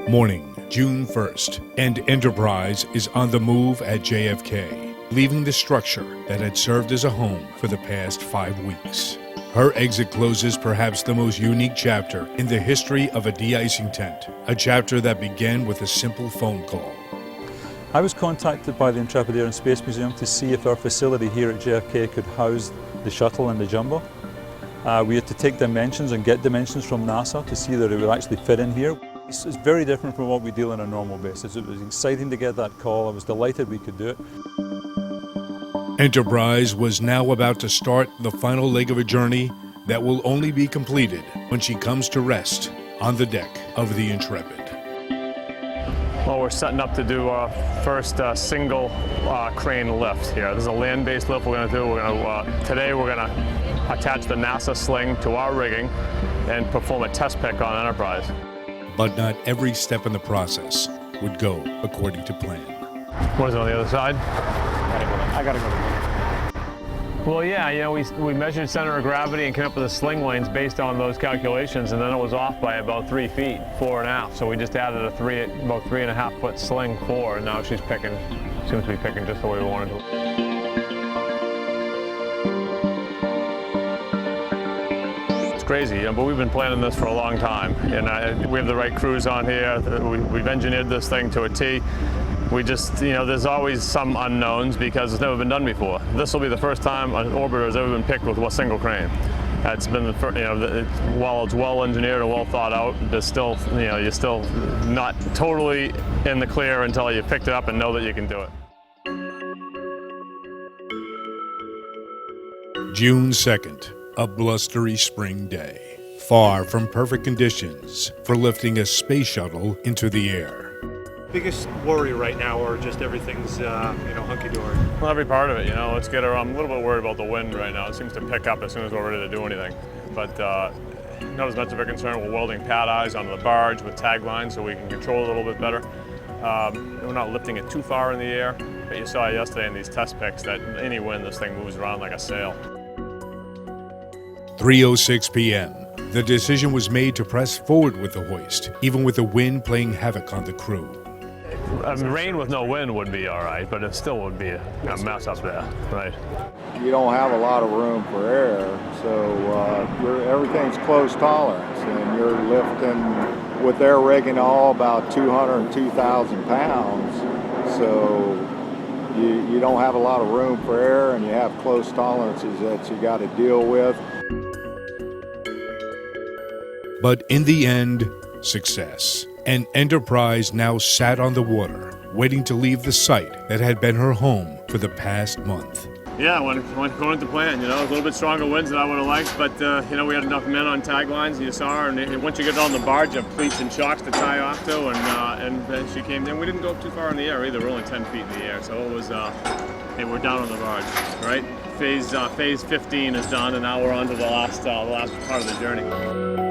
Morning, June 1st, and Enterprise is on the move at JFK, leaving the structure that had served as a home for the past 5 weeks. Her exit closes perhaps the most unique chapter in the history of a de-icing tent, a chapter that began with a simple phone call. I was contacted by the Intrepid Air and Space Museum to see if our facility here at JFK could house the shuttle and the jumbo. We had to take dimensions and get dimensions from NASA to see that it would actually fit in here. It's very different from what we deal on a normal basis. It was exciting to get that call. I was delighted we could do it. Enterprise was now about to start the final leg of a journey that will only be completed when she comes to rest on the deck of the Intrepid. Well, we're setting up to do our first single crane lift here. This is a land-based lift we're going to do. Today we're going to attach the NASA sling to our rigging and perform a test pick on Enterprise. But not every step in the process would go according to plan. What is it on the other side? I gotta go. Well, yeah, you know, we measured center of gravity and came up with the sling lanes based on those calculations, and then it was off by about 3 feet, 4.5. So we just added about 3.5 foot sling for, and now she's picking, seems to be picking just the way we wanted to. Crazy, you know, but we've been planning this for a long time, and we have the right crews on here. We've engineered this thing to a T. We just, you know, there's always some unknowns because it's never been done before. This will be the first time an orbiter has ever been picked with a single crane. It's been the first, you know, while it's well engineered and well thought out, there's still, you know, you're still not totally in the clear until you picked it up and know that you can do it. June 2nd. A blustery spring day, far from perfect conditions for lifting a space shuttle into the air. Biggest worry right now, or just everything's hunky-dory? Well, every part of it, you know. Let's get her. I'm a little bit worried about the wind right now. It seems to pick up as soon as we're ready to do anything. But not as much of a concern. We're welding pad eyes onto the barge with tag lines so we can control it a little bit better. We're not lifting it too far in the air. But you saw yesterday in these test picks that any wind, this thing moves around like a sail. 3:06 p.m. The decision was made to press forward with the hoist, even with the wind playing havoc on the crew. Rain with no wind would be all right, but it still would be a mess up there, right? You don't have a lot of room for air, so everything's close tolerance, and you're lifting with their rigging all about 202,000 pounds. So you don't have a lot of room for air, and you have close tolerances that you got to deal with. But in the end, success. And Enterprise now sat on the water, waiting to leave the site that had been her home for the past month. Yeah, when going to plan, you know, a little bit stronger winds than I would have liked, but you know, we had enough men on tag lines, you saw her, and once you get on the barge, you have cleats and shocks to tie off to, and she came in. We didn't go up too far in the air either. We're only 10 feet in the air, so it was, hey, we're down on the barge, right? Phase 15 is done, and now we're on to the last part of the journey.